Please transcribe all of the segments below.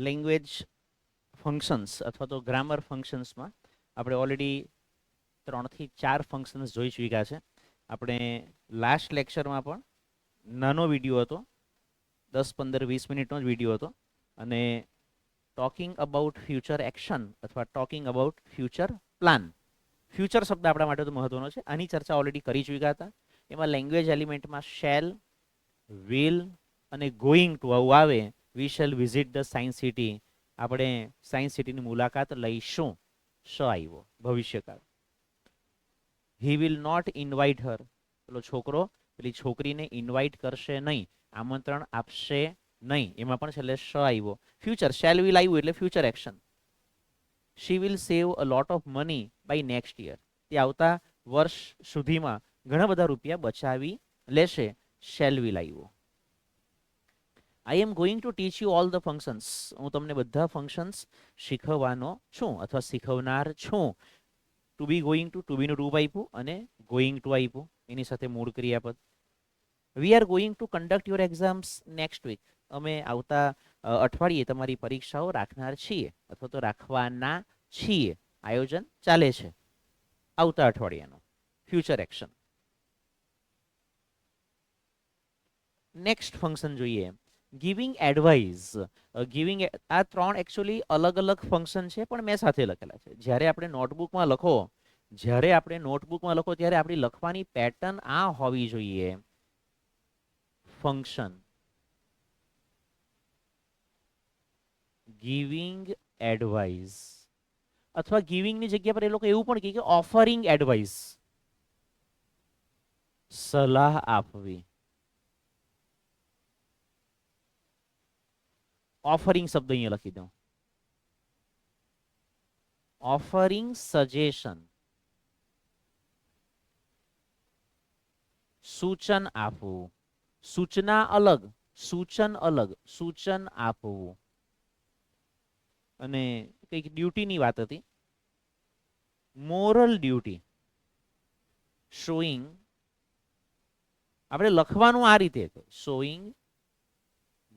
Language functions અથવા તો grammar ફંક્શન્સમાં આપણે ઓલરેડી 3 થી 4 ફંક્શન્સ જોઈ ચૂક્યા છે. આપણે લાસ્ટ લેક્ચરમાં પણ નાનો વિડીયો હતો, 10-15-20 મિનિટનો જ વિડીયો હતો, અને ટોકિંગ અબાઉટ ફ્યુચર એક્શન અથવા talking about future plan, future શબ્દ આપણા માટે તો મહત્વનો છે. આની ચર્ચા ઓલરેડી કરી ચૂક્યા હતા. એમાં લેંગ્વેજ એલિમેન્ટમાં શેલ, વિલ અને ગોઈંગ ટુ આવું આવે. We shall visit the science city, આપણે સાયન્સ સિટીની મુલાકાત લઈશું. શ આવ્યો ભવિષ્યકાળ. હી વિલ નોટ ઇન્વાઇટ હર, પેલો છોકરો પેલી છોકરીને ઇન્વાઇટ કરશે નહીં, આમંત્રણ આપશે નહીં. એમાં પણ છેલ્લે શ આવ્યો. ફ્યુચર શેલ વિલ આવ્યું એટલે future action. She will save a lot of money by next year, તે આવતા વર્ષ સુધીમાં ઘણા બધા રૂપિયા બચાવી લેશે. શેલ વિલ આવ્યો. I am going to teach you all the functions, હું તમને બધા ફંક્શન્સ શીખવવાનો છું અથવા શીખવનાર છું. ટુ બી ગોઈંગ ટુ બીનું રૂપ આપ્યું અને ગોઈંગ ટુ આપ્યું, એની સાથે મૂળ ક્રિયાપદ. We are going to conduct your exams next week, અમે આવતા અઠવાડિયે તમારી પરીક્ષાઓ રાખનાર છીએ અથવા તો રાખવાના છીએ. આયોજન ચાલે છે આવતા અઠવાડિયાનું. Future action. નેક્સ્ટ ફંક્શન જોઈએ, ગિવિંગ એડવાઇસ. ગિવિંગ, આ 3 એકચ્યુઅલી અલગ અલગ ફંક્શન છે પણ મેં સાથે લખેલા છે. જ્યારે આપણે નોટબુકમાં લખો ત્યારે આપણી લખવાની પેટર્ન આ હોવી જોઈએ. ફંક્શન, ગિવિંગ એડવાઇસ, અથવા ગિવિંગની જગ્યા પર એ લોકો એવું પણ કહે કે ઓફરિંગ એડવાઇસ, સલાહ આપવી. ઓફરિંગ શબ્દ અહીંયા લખી દઉં. ઓફરિંગ સજેશન, સૂચન આપવું. સૂચના અલગ, સૂચન અલગ. સૂચન આપવું. અને કંઈક ડ્યુટીની વાત હતી, મોરલ ડ્યુટી. શોઈંગ, આપણે લખવાનું આ રીતે, શોઈંગ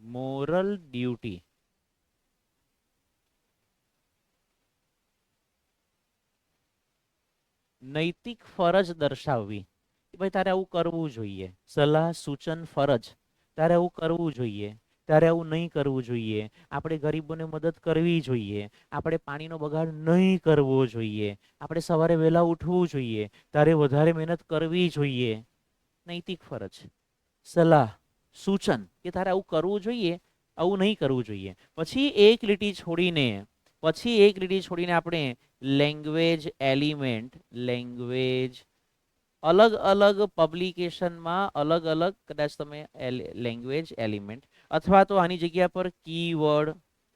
મોરલ ડ્યુટી. નૈતિક ફરજ દર્શાવવી, ભાઈ તારે આવું કરવું જોઈએ. સલાહ, સૂચન, ફરજ, તારે આવું કરવું જોઈએ, તારે આવું નહીં કરવું જોઈએ. આપણે ગરીબોને મદદ કરવી જોઈએ, આપણે પાણીનો બગાડ નહીં કરવો જોઈએ, આપણે સવારે વહેલા ઉઠવું જોઈએ, તારે વધારે મહેનત કરવી જોઈએ. નૈતિક ફરજ, સલાહ, સૂચન કે તારે આવું કરવું જોઈએ, આવું નહીં કરવું જોઈએ. પછી એક લીટી છોડીને આપણે લેંગ્વેજ એલિમેન્ટ, લેંગ્વેજ અલગ અલગ પબ્લિકેશનમાં અલગ અલગ, કદાચ તમે લેંગ્વેજ એલિમેન્ટ અથવા તો આની જગ્યા પર કીવર્ડ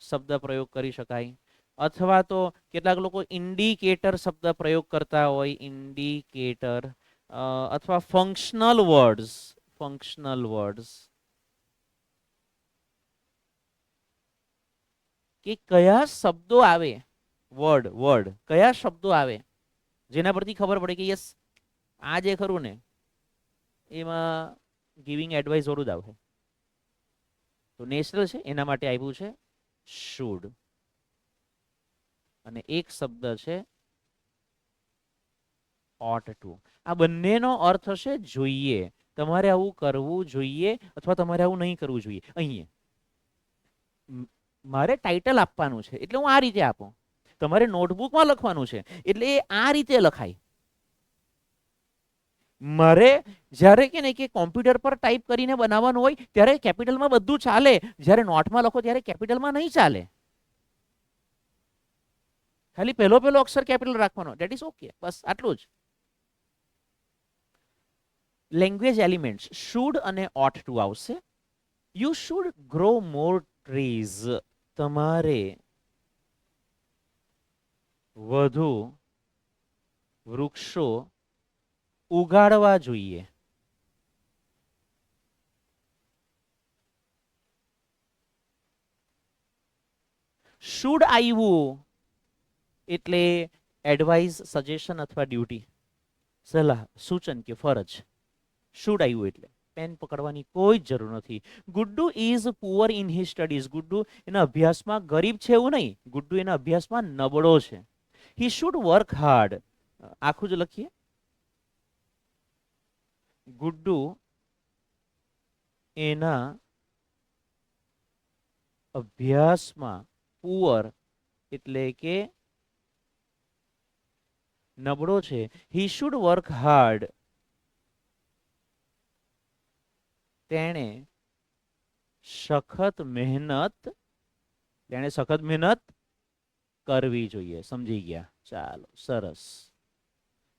શબ્દ પ્રયોગ કરી શકાય, અથવા તો કેટલાક લોકો ઇન્ડિકેટર શબ્દ પ્રયોગ કરતા હોય, ઇન્ડિકેટર, અથવા ફંક્શનલ વર્ડ્સ, કે કયા શબ્દો આવે, વર્ડ કયા શબ્દો આવે જેના પરથી ખબર પડે કે યસ આ જે ખરું ને એમાં ગિવિંગ એડવાઇસ વાળું જ આવશે. તો નેચરલ છે એના માટે આવ્યું છે શુડ, અને એક શબ્દ છે ought to. આ બંનેનો અર્થ હશે જોઈએ. તમારે આવું કરવું જોઈએ અથવા તમારે આવું નહીં કરવું જોઈએ. અહીંયા મારે ટાઇટલ આપવાનું છે એટલે હું આ રીતે આપું, તમારે નોટબુકમાં લખવાનું છે એટલે એ આ રીતે લખાય. મારે જ્યારે કે કોમ્પ્યુટર પર ટાઈપ કરીને બનાવવાનું હોય ત્યારે કેપિટલમાં બધું ચાલે, જ્યારે નોટમાં લખો ત્યારે કેપિટલમાં નહીં ચાલે. ખાલી પહેલો અક્ષર કેપિટલ રાખવાનો, ધેટ ઇઝ ઓકે, બસ આટલું જ. લેંગ્વેજ એલિમેન્ટ્સ શુડ અને ought to આવશે. You should grow more trees, તમારે વધુ વૃક્ષો ઉગાડવા જોઈએ. શુડ આવ્યું એટલે એડવાઇસ, સજેશન અથવા ડ્યુટી, સલાહ, સૂચન કે ફરજ. શુડ આવ્યું એટલે પેન પકડવાની કોઈ જ જરૂર નથી. Guddu is poor in his studies. Guddu એના અભ્યાસમાં ગરીબ છે એવું નહીં, ગુડ્ડુ એના અભ્યાસમાં નબળો છે. He should work hard. આખું જ લખીએ. ગુડ્ડુ એના અભ્યાસમાં પુઅર એટલે કે નબળો છે. He should work hard. તેણે સખત મહેનત કરવી જોઈએ. સમજી ગયા? ચાલો, સરસ.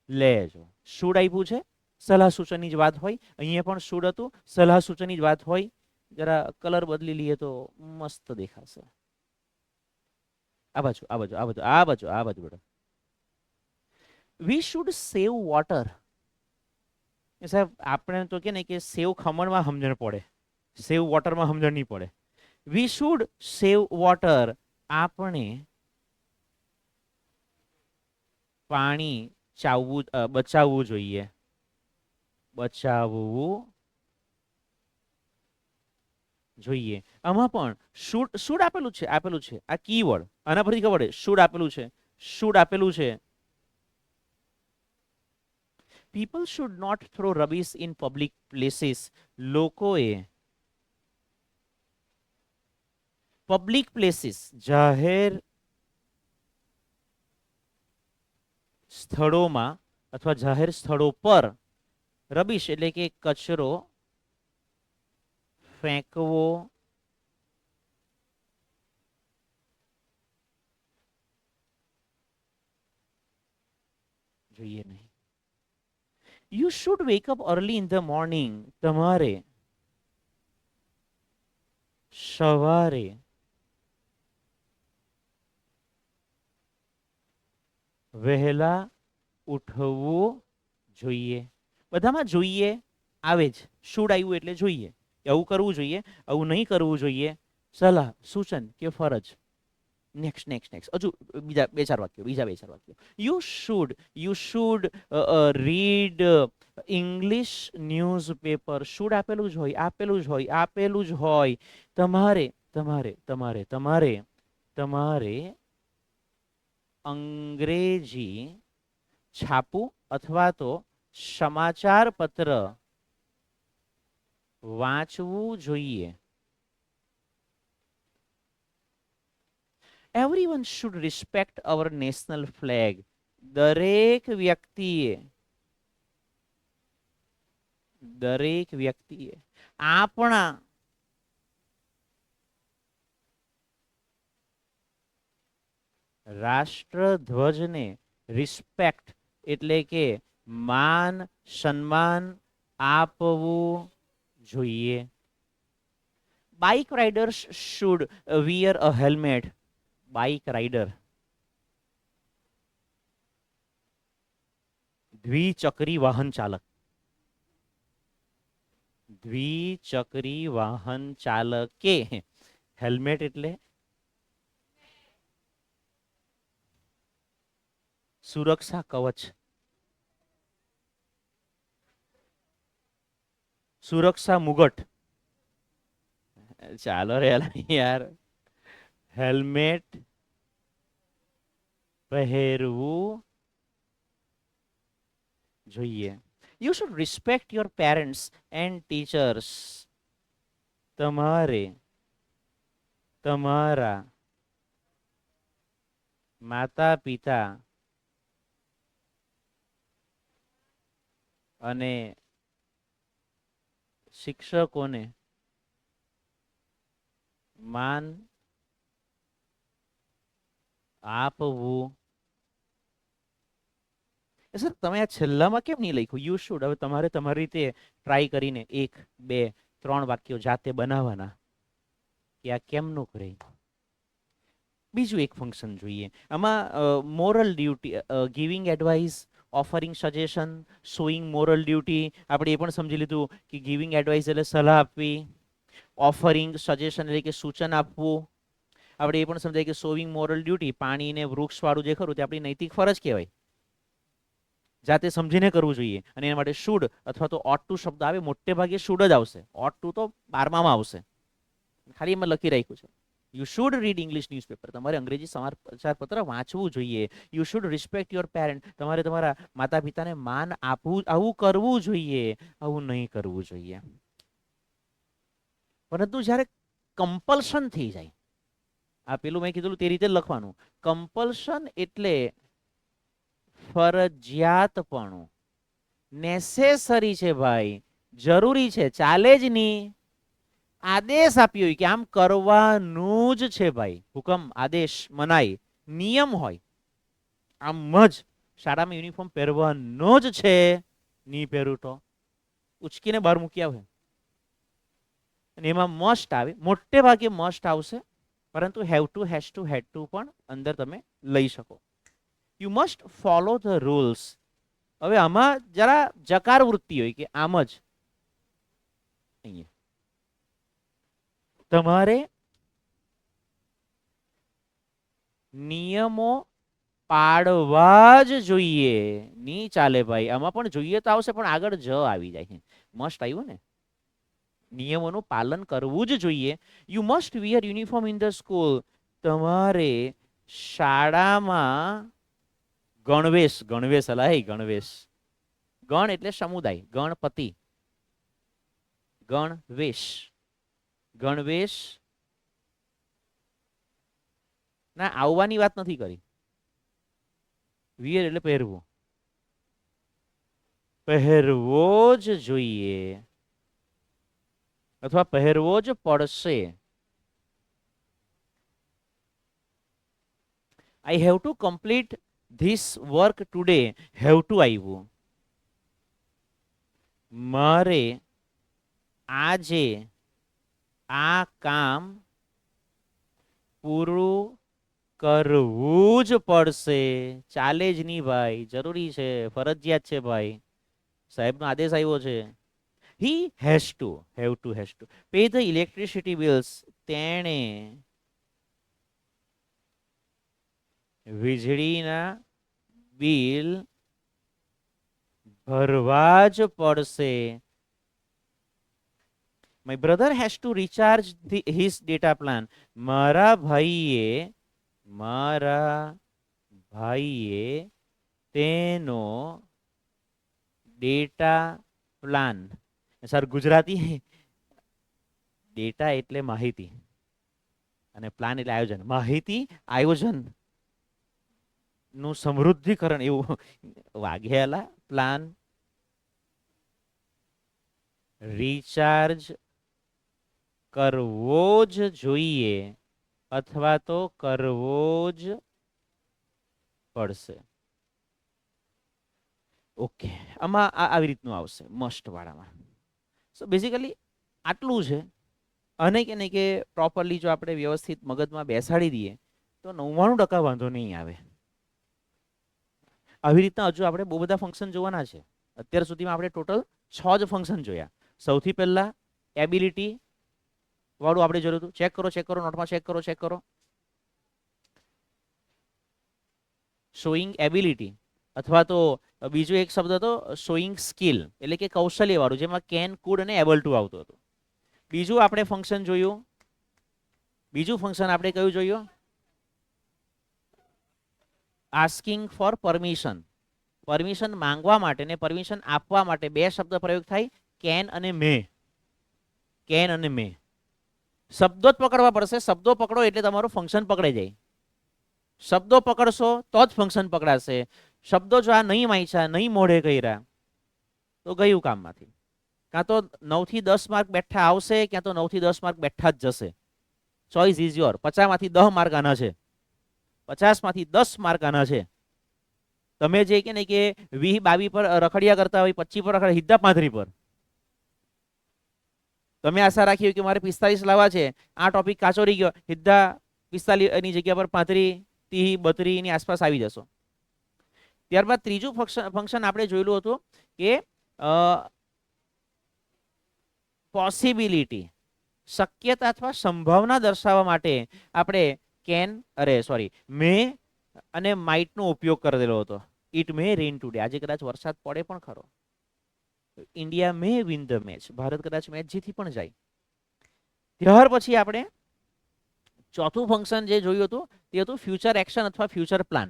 લેજો. શુડ આપ્યું છે, સલાહ સૂચનની જ વાત હોય. અહીંયા પણ શુડ હતું, સલાહ સૂચનની જ વાત હોય. જરા કલર બદલી લઈએ તો મસ્ત દેખાશે. આ બાજુ આ બાજુ આ બાજુ આ બાજુ આ બાજુ બેટા. We should save water. સાહેબ આપણે તો કે ને કે સેવ ખમણમાં સમજણ પડે, સેવ વોટરમાં સમજણ નહીં પડે. We should save water. આપણે પાણી બચાવવું જોઈએ. આમાં પણ શુડ આપેલું છે. આ કીવર્ડ આના પરથી ખબર છે. શુડ આપેલું છે. People should not throw rubbish in public places. લોકોએ પબ્લિક પ્લેસીસ જાહેર સ્થળોમાં અથવા જાહેર સ્થળો પર રબીશ એટલે કે કચરો ફેંકવો જોઈએ નહીં. You should wake up early in the morning. તમારે સવારે વહેલા ઉઠવું જોઈએ. બધામાં જોઈએ આવે જ. શુડ આવ્યું એટલે જોઈએ. આવું કરવું જોઈએ, આવું નહીં કરવું જોઈએ. સલાહ, સૂચન કે ફરજ. નેક્સ્ટ હજુ બીજા બે ચાર વાક્યો. You should read English newspaper. Should આપેલું જ હોય. તમારે અંગ્રેજી છાપું અથવા તો સમાચાર પત્ર વાંચવું જોઈએ. Everyone should respect our national flag. દરેક વ્યક્તિએ આપણા રાષ્ટ્રધ્વજને રિસ્પેક્ટ એટલે કે માન સન્માન આપવું જોઈએ. Bike riders should wear a helmet. Bike rider દ્વિચક્રી વાહન ચાલકે હેલ્મેટ એટલે સુરક્ષા કવચ, સુરક્ષા મુગટ. ચાલો રે યાર. હેલ્મેટ પહેરવું જોઈએ. You should respect your parents and teachers. તમારે તમારા માતા પિતા અને શિક્ષકોને માન આપવું. સર તમે આ છેલ્લામાં કેમ નહીં લખ્યું? You should. હવે તમારે તમારી રીતે ટ્રાય કરીને 1, 2, 3 વાક્યો જાતે બનાવવાના કે આ કેમનું કરે. બીજું એક ફંક્શન જોઈએ. આમાં moral duty, giving advice, offering suggestion, showing moral duty. આપણે એ પણ સમજી લીધું કે ગિવિંગ એડવાઇસ એટલે સલાહ આપવી, ઓફરિંગ સજેશન એટલે કે સૂચન આપવું. આપણે એ પણ સમજાય કે શોઈંગ મોરલ ડ્યુટી, પાણી ને વૃક્ષ વાળું જે ખરું તે આપણી નૈતિક ફરજ કહેવાય. જાતે સમજીને કરવું જોઈએ. અને એના માટે શુડ અથવા તો ઓટ ટુ શબ્દ આવે, મોટે ભાગે શુડ જ આવશે. ઓટ ટુ તો 12માં આવશે, ખાલી એમાં લખી રાખ્યું છે. You should read English newspaper, તમારે અંગ્રેજી સમાચાર પત્ર વાંચવું જોઈએ. You should respect your parent, તમારે તમારા માતા પિતાને માન આપવું, આવું કરવું જોઈએ, આવું નહીં કરવું જોઈએ. પરંતુ જ્યારે કમ્પલ્શન થઈ જાય, આ પેલું મેં કીધું તે રીતે લખવાનું. કમ્પલ્શન એટલે ફરજિયાતપણું, નેસેસરી છે ભાઈ, જરૂરી છે, ચાલે જ નહીં. આદેશ આપ્યો હોય કે આમ કરવાનું જ છે ભાઈ, હુકમ, આદેશ, મનાઈ, નિયમ હોય, આમ જ શાળામાં યુનિફોર્મ પહેરવાનો જ છે, નહીં પહેરું તો ઉચકીને બહાર મૂકી આવે. અને એમાં મસ્ટ આવે, મોટે ભાગે મસ્ટ આવશે, પરંતુ have to, has to, had to પણ અંદર તમે લઈ શકો. You must follow the rules. હવે આમાં જરા જકાર વૃત્તિ હોય કે આમ જ અહીંયા તમારે નિયમો પાડવા જ જોઈએ, નહીં ચાલે ભાઈ. આમાં પણ જોઈએ તો આવશે, પણ આગળ જ આવી જાય. મસ્ટ આવ્યું ને, નિયમોનું પાલન કરવું જ જોઈએ. You must wear uniform in the school, તમારે શાળામાં ગણવેશ, ગણવેશ અલાય ગણવેશ, ગણ એટલે સમુદાય, ગણપતિ, ગણવેશ, ગણવેશ ના આવવાની વાત નથી કરી. વિયર એટલે પહેરવું, પહેરવો જ જોઈએ અથવા પહેરવો જ પડશે. I have to complete this work today, have to આવ્યું, મારે આજે આ કામ પૂરું કરવું જ પડશે, ચાલે જ નહીં ભાઈ, જરૂરી છે, ફરજિયાત છે ભાઈ, સાહેબનો આદેશ આવ્યો છે. He has to, have to, has to pay the electricity bills, તેણે વીજળીના બિલ ભરવા જ પડશે. My brother has to recharge his data plan, મારા ભાઈએ તેનો data plan, sir Gujarati, data એટલે માહિતી અને પ્લાન એટલે આયોજન, માહિતી આયોજન નું સમૃદ્ધિકરણ એવું વાઘેલા. પ્લાન રિચાર્જ કરવો જ જોઈએ અથવા તો કરવો જ પડશે. ઓકે, આમાં આવી રીતનું આવશે મસ્ટ વાળામાં. સો બેઝિકલી આટલું છે. અને કે નહીં કે પ્રોપરલી જો આપણે વ્યવસ્થિત મગજમાં બેસાડી દઈએ તો 99% વાંધો નહીં આવે. આવી રીતના હજુ આપણે બહુ બધા ફંક્શન જોવાના છે. અત્યાર સુધીમાં આપણે ટોટલ 6 જ ફંક્શન જોયા. સૌથી પહેલા એબિલિટી વાળું આપણે જોયું હતું. ચેક કરો, ચેક કરો, નોટમાં ચેક કરો, ચેક કરો. શોઈંગ એબિલિટી અથવા તો બીજો એક શબ્દ હતો શોઈંગ સ્કિલ, એટલે કે કૌશલ્ય વાળું, જેમાં કેન, કુડ અને એબલ ટુ આવતું હતું. બીજું આપણે ફંક્શન જોયું, બીજું ફંક્શન આપણે કયું જોયું? આસ્કિંગ ફોર પરમિશન, પરમિશન માંગવા માટે ને પરમિશન આપવા માટે બે શબ્દ પ્રયોગ થાય, કેન અને મે. કેન અને મે શબ્દો જ પકડવા પડશે. શબ્દો પકડો એટલે તમારું ફંક્શન પકડાઈ જાય. શબ્દો પકડશો તો જ ફંક્શન પકડાશે. શબ્દો જો આ નહીં વાંચ્યા, નહીં મોઢે કર્યા તો ગયું કામમાંથી. કાં તો 9 થી 10 માર્ક બેઠા આવશે, ક્યાં તો 9 થી 10 માર્ક બેઠા જ જશે. Choice is your. 50 માંથી 10 માર્ક આના છે, 50 માંથી 10 માર્ક આના છે. તમે જે કે નહીં કે 20-22 પર રખડિયા કરતા હોય, 25 પર રખડિયા, સીધા 35 પર. તમે આશા રાખી હોય કે મારે 45 લાવવા છે, આ ટોપિક કાચો રહી ગયો, સીધા 45 ની જગ્યા પર 35, 30, 32 ની આસપાસ આવી જશો. ત્યારબાદ ત્રીજું ફંક્શન આપણે જોયેલું હતું કે પોસિબિલિટી, શક્યતા અથવા સંભાવના દર્શાવવા માટે આપણે મે અને માઇટનો ઉપયોગ કરેલો હતો. ઇટ મે રેન ટુડે, આજે કદાચ વરસાદ પડે પણ ખરો. India May win the match, Bharat કદાચ મેચ જીતી પણ જાય. ત્યાર પછી આપણે ચોથું ફંક્શન જે જોયું હતું તે હતું ફ્યુચર એક્શન અથવા ફ્યુચર પ્લાન,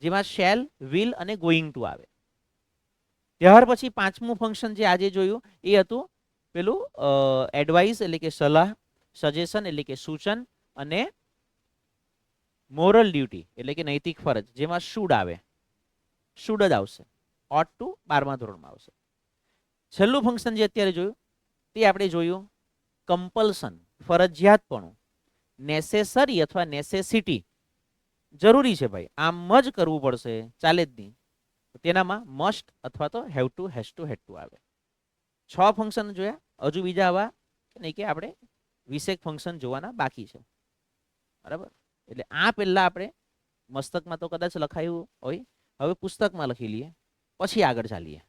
જેમાં શેલ, વિલ અને ગોઈંગ ટુ આવે. ત્યાર પછી પાંચમું ફંક્શન જે આજે જોયું એ હતું પેલું એડવાઇસ એટલે કે સલાહ, સજેશન એટલે કે સૂચન, અને મોરલ ડ્યુટી એટલે કે નૈતિક ફરજ, જેમાં શુડ આવે, શુડ જ આવશે. ઓટ ટુ 12મા ધોરણમાં આવશે. છેલ્લું ફંક્શન જે અત્યારે જોયું તે આપણે જોયું કમ્પલ્સન, ફરજિયાતપણું, નેસેસરી અથવા નેસેસિટી, જરૂરી છે ભાઈ, આમ જ કરવું પડશે, ચાલે જ નહીં, તેનામાં મસ્ટ અથવા તો હેવ ટુ, હેડ ટુ આવે. 6 ફંક્શન જોયા, હજુ બીજા આવા નહીં કે આપણે 20 ફંક્શન જોવાના બાકી છે. બરાબર, એટલે આ પહેલા આપણે મસ્તકમાં તો કદાચ લખાયું હોય, હવે પુસ્તકમાં લખી લઈએ, પછી આગળ ચાલીએ.